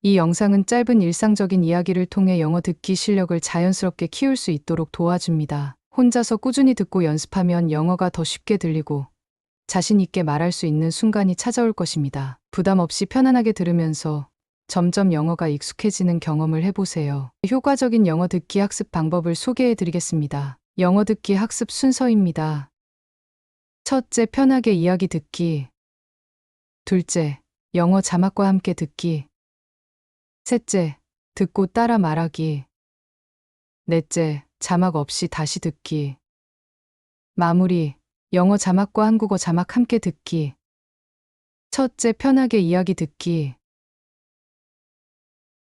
이 영상은 짧은 일상적인 이야기를 통해 영어 듣기 실력을 자연스럽게 키울 수 있도록 도와줍니다. 혼자서 꾸준히 듣고 연습하면 영어가 더 쉽게 들리고 자신 있게 말할 수 있는 순간이 찾아올 것입니다. 부담 없이 편안하게 들으면서 점점 영어가 익숙해지는 경험을 해보세요. 효과적인 영어 듣기 학습 방법을 소개해 드리겠습니다. 영어 듣기 학습 순서입니다. 첫째, 편하게 이야기 듣기. 둘째, 영어 자막과 함께 듣기. 셋째, 듣고 따라 말하기. 넷째, 자막 없이 다시 듣기. 마무리, 영어 자막과 한국어 자막 함께 듣기. 첫째, 편하게 이야기 듣기.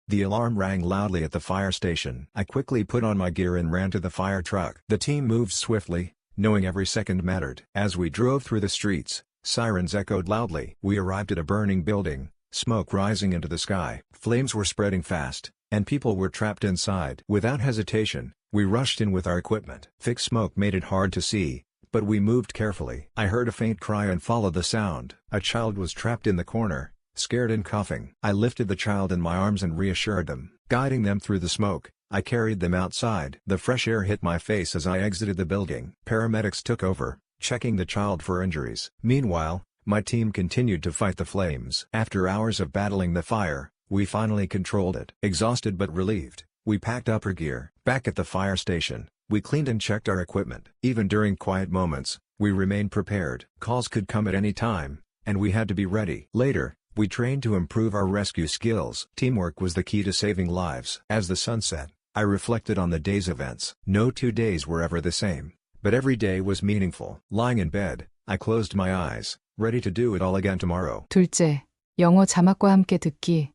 The alarm rang loudly at the fire station. I quickly put on my gear and ran to the fire truck. The team moved swiftly, knowing every second mattered. As we drove through the streets, sirens echoed loudly. We arrived at a burning building, smoke rising into the sky. Flames were spreading fast, and people were trapped inside. Without hesitation, we rushed in with our equipment. Thick smoke made it hard to see, but we moved carefully. I heard a faint cry and followed the sound. A child was trapped in the corner, scared and coughing. I lifted the child in my arms and reassured them. Guiding them through the smoke, I carried them outside. The fresh air hit my face as I exited the building. Paramedics took over, checking the child for injuries. Meanwhile, my team continued to fight the flames. After hours of battling the fire, we finally controlled it. Exhausted but relieved, we packed up our gear. Back at the fire station, we cleaned and checked our equipment. Even during quiet moments, we remained prepared. Calls could come at any time, and we had to be ready. Later, we trained to improve our rescue skills. Teamwork was the key to saving lives. As the sun set, I reflected on the day's events. No 2 days were ever the same, but every day was meaningful. Lying in bed, I closed my eyes, ready to do it all again tomorrow. 둘째, 영어 자막과 함께 듣기.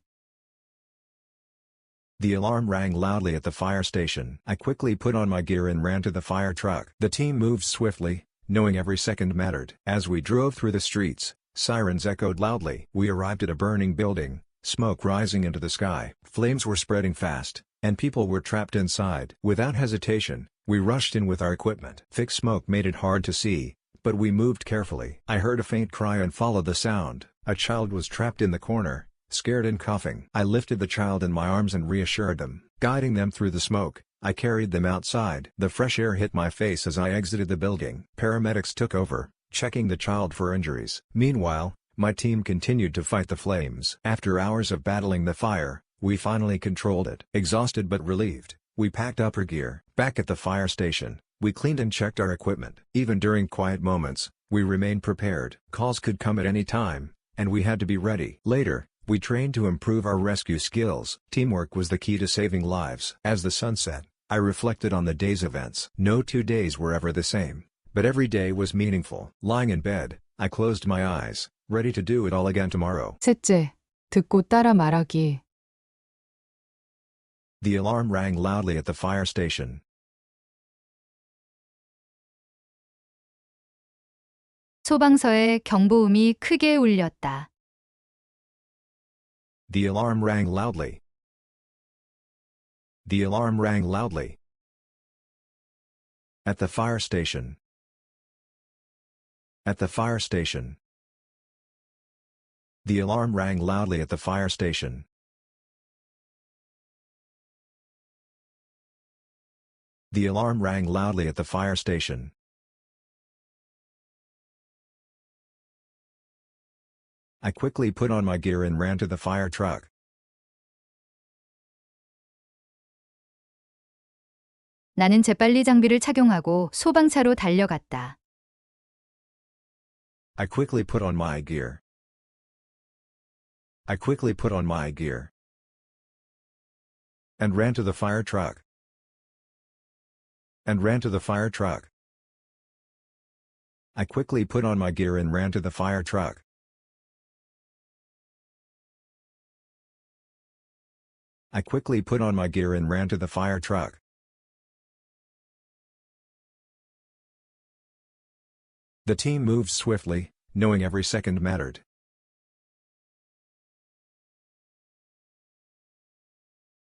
The alarm rang loudly at the fire station. I quickly put on my gear and ran to the fire truck. The team moved swiftly, knowing every second mattered. As we drove through the streets, sirens echoed loudly. We arrived at a burning building, smoke rising into the sky. Flames were spreading fast, and people were trapped inside. Without hesitation, we rushed in with our equipment. Thick smoke made it hard to see, but we moved carefully. I heard a faint cry and followed the sound. A child was trapped in the corner, scared and coughing. I lifted the child in my arms and reassured them. Guiding them through the smoke, I carried them outside. The fresh air hit my face as I exited the building. Paramedics took over, checking the child for injuries. Meanwhile, my team continued to fight the flames. After hours of battling the fire, we finally controlled it. Exhausted but relieved, we packed up our gear. Back at the fire station, we cleaned and checked our equipment. Even during quiet moments, we remained prepared. Calls could come at any time, and we had to be ready. Later, we trained to improve our rescue skills. Teamwork was the key to saving lives. As the sun set, I reflected on the day's events. No 2 days were ever the same, but every day was meaningful. Lying in bed, I closed my eyes, ready to do it all again tomorrow. 셋째, 듣고 따라 말하기. The alarm rang loudly at the fire station. 소방서의 경보음이 크게 울렸다. The alarm rang loudly. The alarm rang loudly. At the fire station. At the fire station. The alarm rang loudly at the fire station. The alarm rang loudly at the fire station. I quickly put on my gear and ran to the fire truck. 나는 재빨리 장비를 착용하고 소방차로 달려갔다. I quickly put on my gear. I quickly put on my gear. And ran to the fire truck. And ran to the fire truck. I quickly put on my gear and ran to the fire truck. I quickly put on my gear and ran to the fire truck. The team moved swiftly, knowing every second mattered.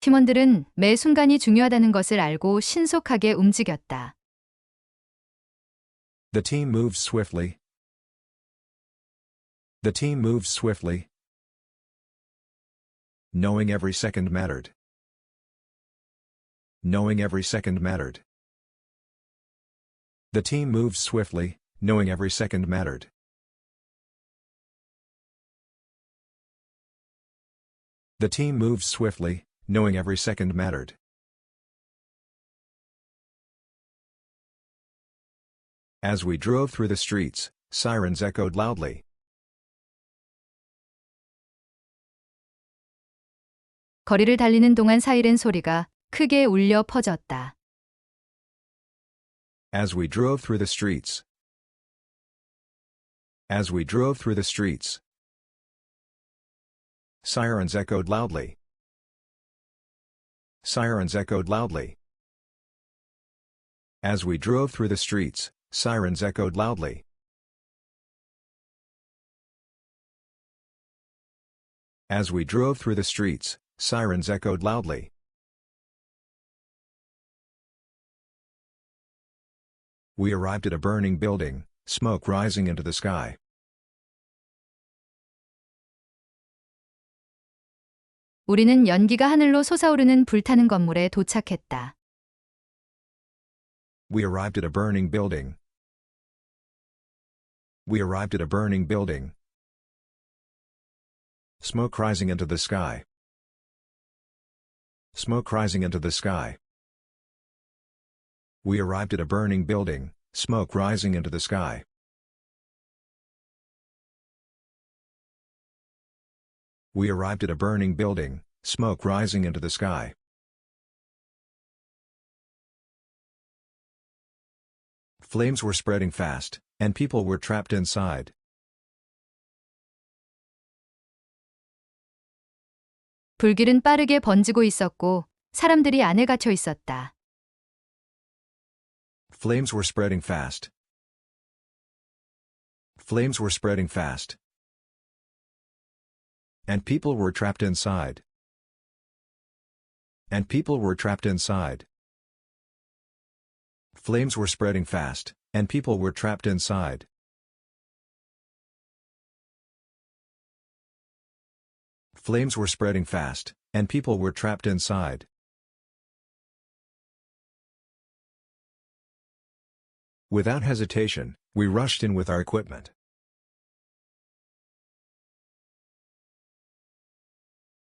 팀원들은 매 순간이 중요하다는 것을 알고 신속하게 움직였다. The team moved swiftly. The team moved swiftly, knowing every second mattered. Knowing every second mattered. The team moved swiftly, knowing every second mattered. The team moved swiftly, knowing every second mattered. As we drove through the streets, sirens echoed loudly. 거리를 달리는 동안 사이렌 소리가 크게 울려 퍼졌다. As we drove through the streets. As we drove through the streets. Sirens echoed loudly. Sirens echoed loudly. As we drove through the streets, sirens echoed loudly. As we drove through the streets, sirens echoed loudly. We arrived at a burning building, smoke rising into the sky. 우리는 연기가 하늘로 솟아오르는 불타는 건물에 도착했다. We arrived at a burning building. We arrived at a burning building. Smoke rising into the sky. Smoke rising into the sky. We arrived at a burning building, smoke rising into the sky. We arrived at a burning building, smoke rising into the sky. Flames were spreading fast, and people were trapped inside. 불길은 빠르게 번지고 있었고 사람들이 안에 갇혀 있었다. Flames were spreading fast. Flames were spreading fast. And people were trapped inside. And people were trapped inside. Flames were spreading fast, and people were trapped inside. Flames were spreading fast, and people were trapped inside. Without hesitation, we rushed in with our equipment.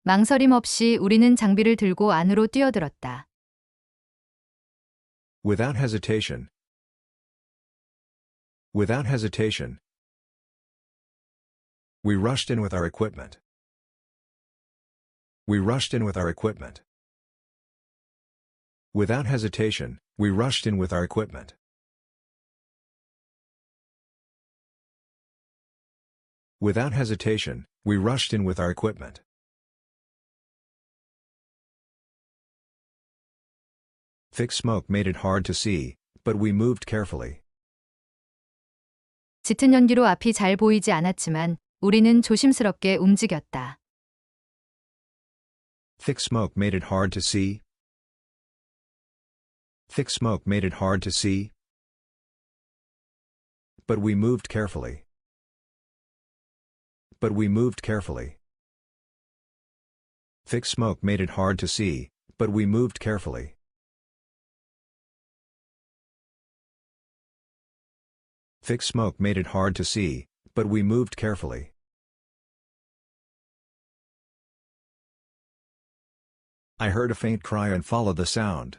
망설임 없이 우리는 장비를 들고 안으로 뛰어들었다. Without hesitation. Without hesitation. We rushed in with our equipment. We rushed in with our equipment. Without hesitation, we rushed in with our equipment. Without hesitation, we rushed in with our equipment. Thick smoke made it hard to see, but we moved carefully. 짙은 연기로 앞이 잘 보이지 않았지만 우리는 조심스럽게 움직였다. Thick smoke made it hard to see. Thick smoke made it hard to see. But we moved carefully. But we moved carefully. Thick smoke made it hard to see, but we moved carefully. Thick smoke made it hard to see, but we moved carefully. I heard a faint cry and followed the sound.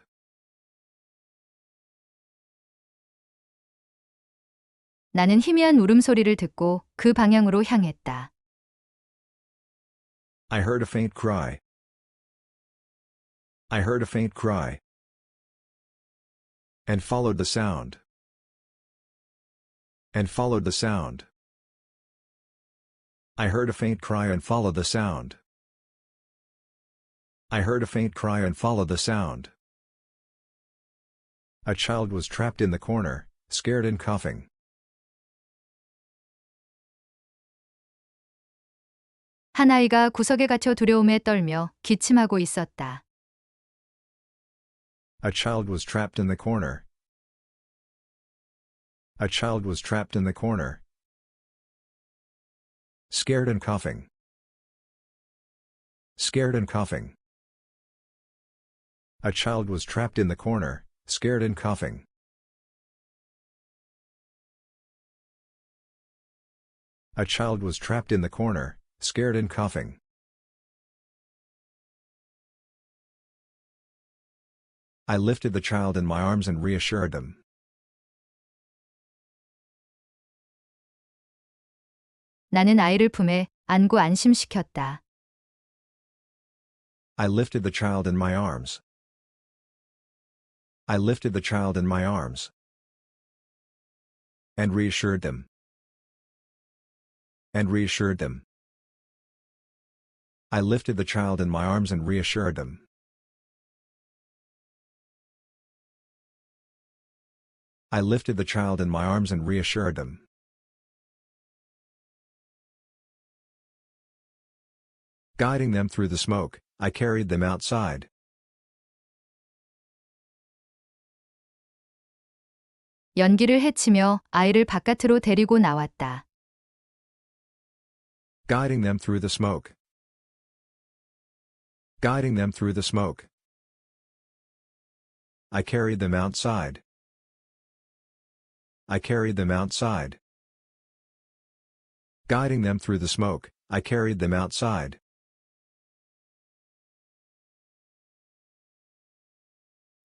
나는 희미한 울음소리를 듣고 그 방향으로 향했다. I heard a faint cry. I heard a faint cry. And followed the sound. And followed the sound. I heard a faint cry and followed the sound. I heard a faint cry and followed the sound. A child was trapped in the corner, scared and coughing. 한 아이가 구석에 갇혀 두려움에 떨며 기침하고 있었다. A child was trapped in the corner. A child was trapped in the corner. Scared and coughing. scared and coughing. A child was trapped in the corner, scared and coughing. A child was trapped in the corner, scared and coughing. I lifted the child in my arms and reassured them. 나는 아이를 품에 안고 안심시켰다. I lifted the child in my arms. I lifted the child in my arms. And reassured them. And reassured them. I lifted the child in my arms and reassured them. I lifted the child in my arms and reassured them. Guiding them through the smoke, I carried them outside. 연기를 헤치며 아이를 바깥으로 데리고 나왔다. Guiding them through the smoke. Guiding them through the smoke. I carried them outside. I carried them outside. Guiding them through the smoke, I carried them outside.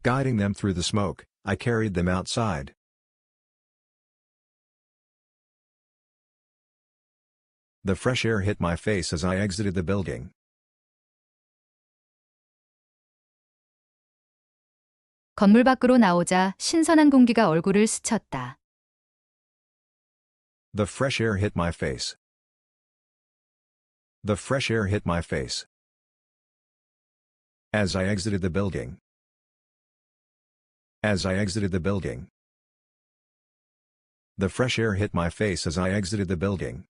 Guiding them through the smoke, I carried them outside. The fresh air hit my face as I exited the building. 건물 밖으로 나오자 신선한 공기가 얼굴을 스쳤다. The fresh air hit my face. The fresh air hit my face. As I exited the building. As I exited the building. The fresh air hit my face as I exited the building.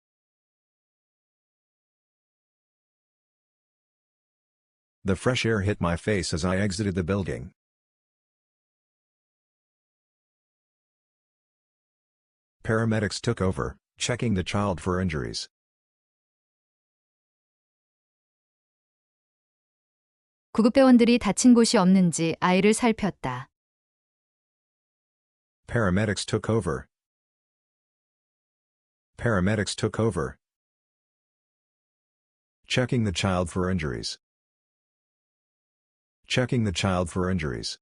The fresh air hit my face as I exited the building. Paramedics took over, checking the child for injuries. 구급대원들이 다친 곳이 없는지 아이를 살폈다. Paramedics took over. Paramedics took over. Checking the child for injuries. Checking the child for injuries.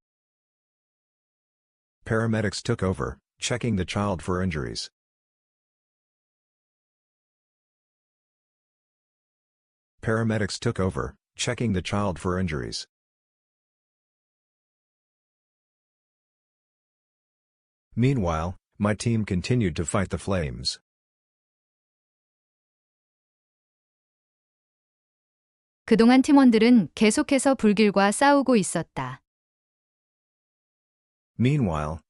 Paramedics took over, checking the child for injuries. Paramedics took over, checking the child for injuries. Meanwhile, my team continued to fight the flames. 그동안 팀원들은 계속해서 불길과 싸우고 있었다. Meanwhile,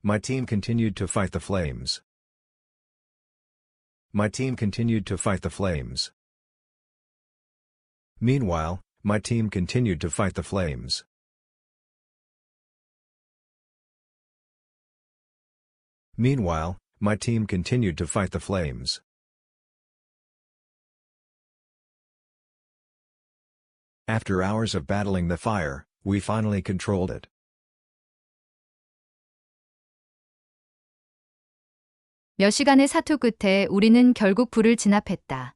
my team continued to fight the flames. My team continued to fight the flames. Meanwhile, my team continued to fight the flames. Meanwhile, my team continued to fight the flames. After hours of battling the fire, we finally controlled it. 몇 시간의 사투 끝에 우리는 결국 불을 진압했다.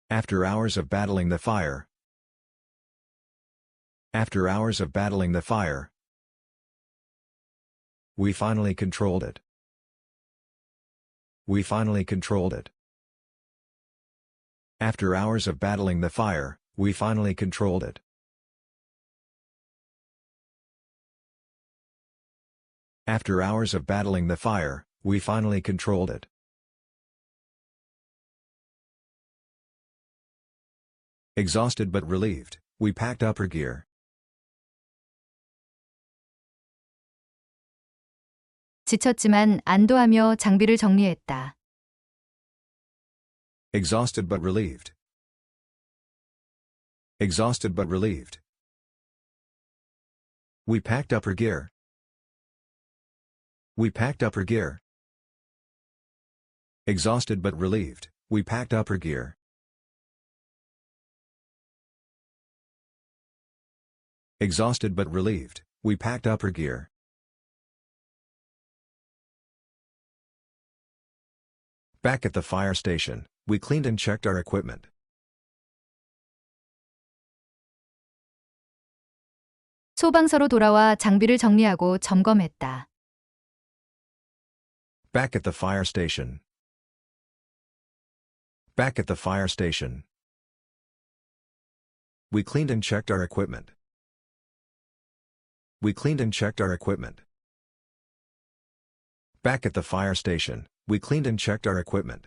After hours of battling the fire. After hours of battling the fire. We finally controlled it. We finally controlled it. After hours of battling the fire, we finally controlled it. After hours of battling the fire, we finally controlled it. Exhausted but relieved, we packed up our gear. 지쳤지만 안도하며 장비를 정리했다. Exhausted but relieved. Exhausted but relieved. We packed up our gear. We packed up our gear. Exhausted but relieved, we packed up our gear. Exhausted but relieved, we packed up our gear. Back at the fire station, we cleaned and checked our equipment. 소방서로 돌아와 장비를 정리하고 점검했다. Back at the fire station. Back at the fire station. We cleaned and checked our equipment. We cleaned and checked our equipment. Back at the fire station, we cleaned and checked our equipment.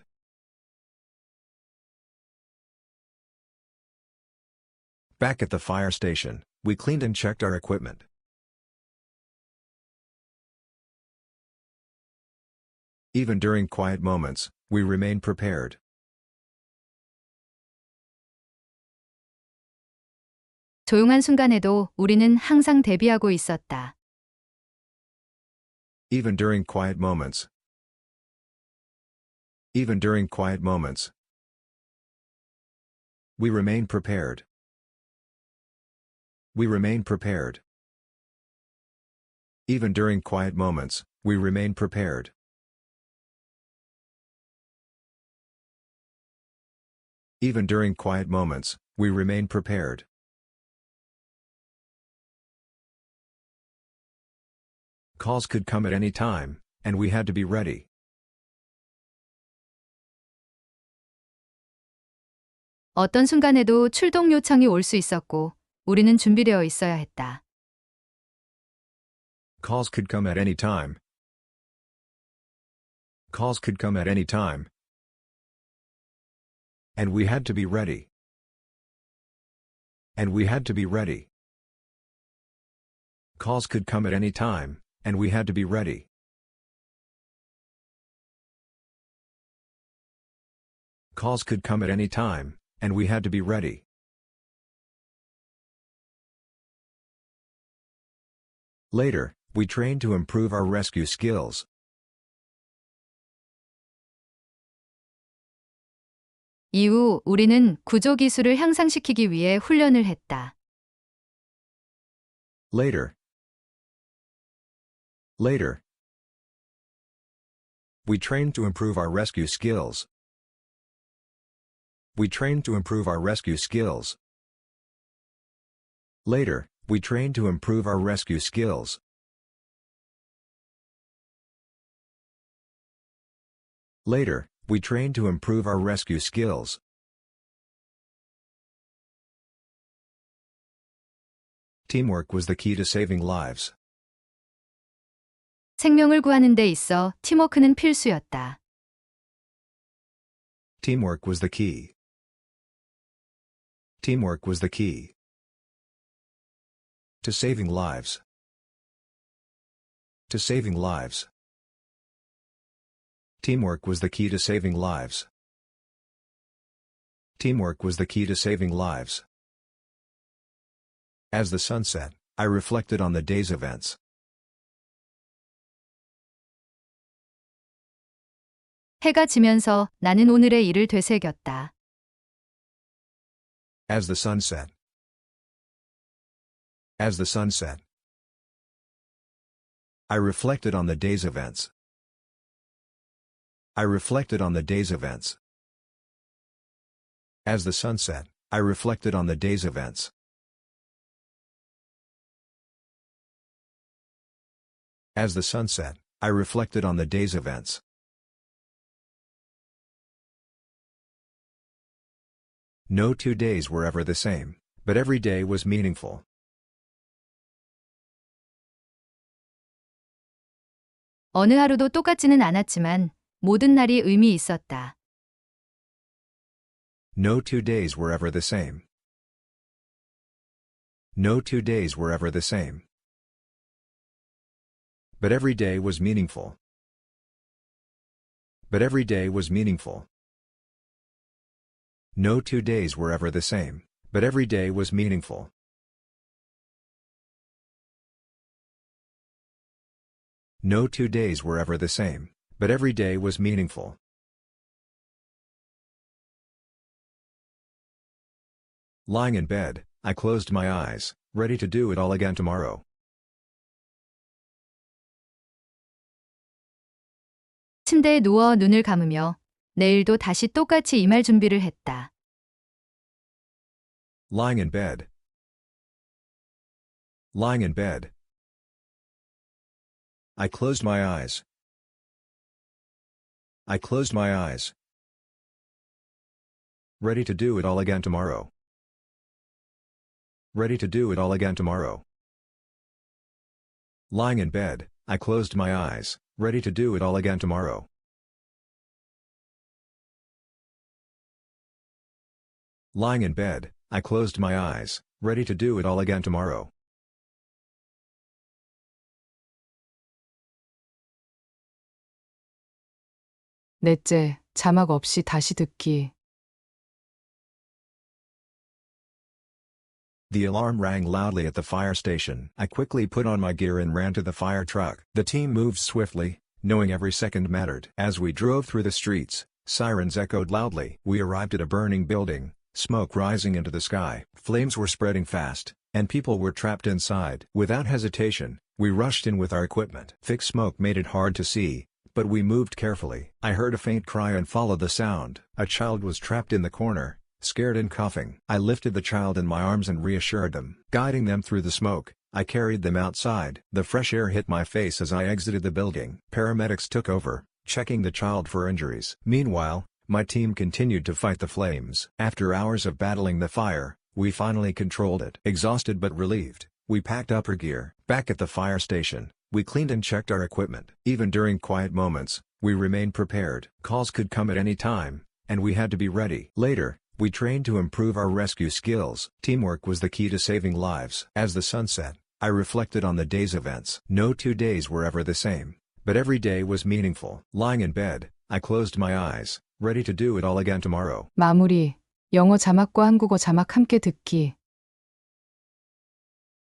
Back at the fire station, we cleaned and checked our equipment. Even during quiet moments, we remain prepared. 조용한 순간에도 우리는 항상 대비하고 있었다. Even during quiet moments. Even during quiet moments. We remain prepared. We remain prepared. Even during quiet moments, we remain prepared. Even during quiet moments, we remain prepared. Calls could come at any time, and we had to be ready. 어떤 순간에도 출동 요청이 올 수 있었고, 우리는 준비되어 있어야 했다. Calls could come at any time. Calls could come at any time. And we had to be ready. And we had to be ready. Calls could come at any time, and we had to be ready. Calls could come at any time, and we had to be ready. Later, we trained to improve our rescue skills. 이후 우리는 구조 기술을 향상시키기 위해 훈련을 했다. Later. Later. We trained to improve our rescue skills. We trained to improve our rescue skills. Later, we trained to improve our rescue skills. Later, we trained to improve our rescue skills. Teamwork was the key to saving lives. 생명을 구하는 데 있어 팀워크는 필수였다. Teamwork was the key. Teamwork was the key to saving lives. To saving lives. Teamwork was the key to saving lives. Teamwork was the key to saving lives. As the sun set, I reflected on the day's events. 해가 지면서 나는 오늘의 일을 되새겼다. As the sun set. As the sun set. I reflected on the day's events. I reflected on the day's events. As the sun set, I reflected on the day's events. As the sun set, I reflected on the day's events. No 2 days were ever the same, but every day was meaningful. 어느 하루도 똑같지는 않았지만 모든 날이 의미 있었다. No 2 days were ever the same. No 2 days were ever the same. But every day was meaningful. But every day was meaningful. No 2 days were ever the same, but every day was meaningful. No 2 days were ever the same, but every day was meaningful. Lying in bed, I closed my eyes, ready to do it all again tomorrow. 침대에 누워 눈을 감으며 내일도 다시 똑같이 임할 준비를 했다. Lying in bed. Lying in bed. I closed my eyes. I closed my eyes. Ready to do it all again tomorrow. Ready to do it all again tomorrow. Lying in bed, I closed my eyes, ready to do it all again tomorrow. Lying in bed, I closed my eyes, ready to do it all again tomorrow. 넷째, 자막 없이 다시 듣기. The alarm rang loudly at the fire station. I quickly put on my gear and ran to the fire truck. The team moved swiftly, knowing every second mattered. As we drove through the streets, sirens echoed loudly. We arrived at a burning building, smoke rising into the sky. Flames were spreading fast, and people were trapped inside. Without hesitation, we rushed in with our equipment. Thick smoke made it hard to see, but we moved carefully. I heard a faint cry and followed the sound. A child was trapped in the corner, scared and coughing. I lifted the child in my arms and reassured them. Guiding them through the smoke, I carried them outside. The fresh air hit my face as I exited the building. Paramedics took over, checking the child for injuries. Meanwhile, my team continued to fight the flames. After hours of battling the fire, we finally controlled it. Exhausted but relieved, we packed up our gear. Back at the fire station, we cleaned and checked our equipment. Even during quiet moments, we remained prepared. Calls could come at any time, and we had to be ready. Later, we trained to improve our rescue skills. Teamwork was the key to saving lives. As the sun set, I reflected on the day's events. No 2 days were ever the same, but every day was meaningful. Lying in bed, I closed my eyes, ready to do it all again tomorrow. 마무리. 영어 자막과 한국어 자막 함께 듣기.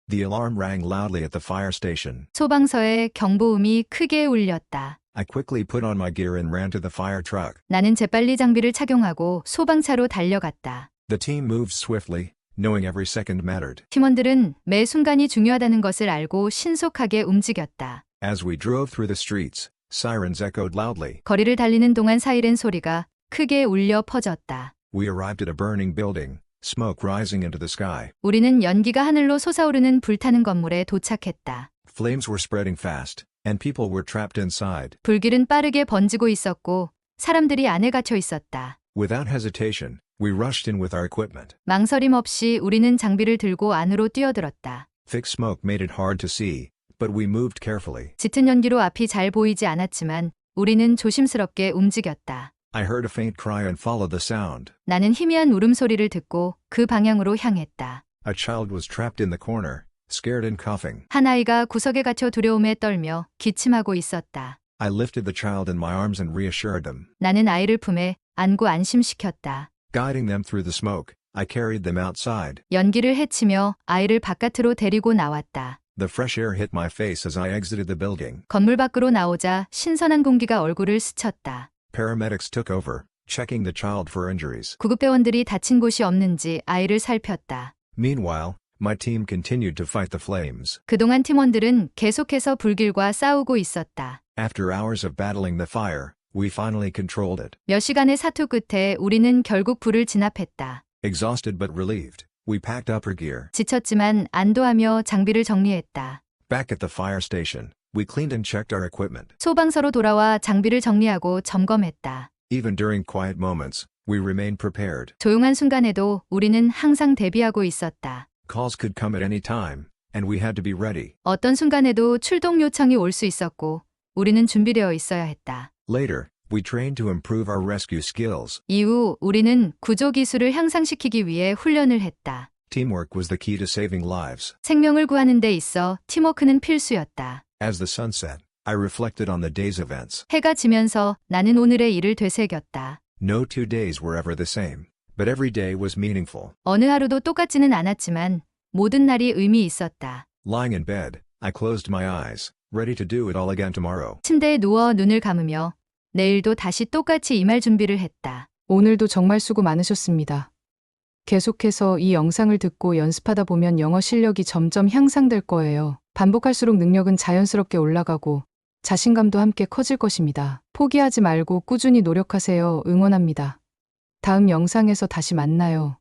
The alarm rang loudly at the fire station. 소방서의 경보음이 크게 울렸다. I quickly put on my gear and ran to the fire truck. 나는 재빨리 장비를 착용하고 소방차로 달려갔다. The team moved swiftly, knowing every second mattered. 팀원들은 매 순간이 중요하다는 것을 알고 신속하게 움직였다. As we drove through the streets, sirens echoed loudly. 거리를 달리는 동안 사이렌 소리가 크게 울려 퍼졌다. We arrived at a burning building, smoke rising into the sky. 우리는 연기가 하늘로 솟아오르는 불타는 건물에 도착했다. Flames were spreading fast, and people were trapped inside. 불길은 빠르게 번지고 있었고 사람들이 안에 갇혀 있었다. Without hesitation, we rushed in with our equipment. 망설임 없이 우리는 장비를 들고 안으로 뛰어들었다. Thick smoke made it hard to see, but we moved carefully. 짙은 연기로 앞이 잘 보이지 않았지만 우리는 조심스럽게 움직였다. I heard a faint cry and followed the sound. 나는 희미한 울음소리를 듣고 그 방향으로 향했다. A child was trapped in the corner, scared and coughing. 한 아이가 구석에 갇혀 두려움에 떨며 기침하고 있었다. I lifted the child in my arms and reassured them. 나는 아이를 품에 안고 안심시켰다. Guiding them through the smoke, I carried them outside. 연기를 헤치며 아이를 바깥으로 데리고 나왔다. The fresh air hit my face as I exited the building. 건물 밖으로 나오자 신선한 공기가 얼굴을 스쳤다. Paramedics took over, checking the child for injuries. 구급대원들이 다친 곳이 없는지 아이를 살폈다. Meanwhile, my team continued to fight the flames. 그동안 팀원들은 계속해서 불길과 싸우고 있었다. After hours of battling the fire, we finally controlled it. 몇 시간의 사투 끝에 우리는 결국 불을 진압했다. Exhausted but relieved, we packed up our gear. 지쳤지만 안도하며 장비를 정리했다. Back at the fire station, we cleaned and checked our equipment. 소방서로 돌아와 장비를 정리하고 점검했다. Even during quiet moments, we remained prepared. 조용한 순간에도 우리는 항상 대비하고 있었다. Calls could come at any time, and we had to be ready. 어떤 순간에도 출동 요청이 올 수 있었고 우리는 준비되어 있어야 했다. Later, we trained to improve our rescue skills. 이후 우리는 구조 기술을 향상시키기 위해 훈련을 했다. Teamwork was the key to saving lives. 생명을 구하는 데 있어 팀워크는 필수였다. As the sun set, I reflected on the day's events. 해가 지면서 나는 오늘의 일을 되새겼다. No 2 days were ever the same, but every day was meaningful. 어느 하루도 똑같지는 않았지만 모든 날이 의미 있었다. Lying in bed, I closed my eyes, ready to do it all again tomorrow. 침대에 누워 눈을 감으며 내일도 다시 똑같이 임할 준비를 했다. 오늘도 정말 수고 많으셨습니다. 계속해서 이 영상을 듣고 연습하다 보면 영어 실력이 점점 향상될 거예요. 반복할수록 능력은 자연스럽게 올라가고 자신감도 함께 커질 것입니다. 포기하지 말고 꾸준히 노력하세요. 응원합니다. 다음 영상에서 다시 만나요.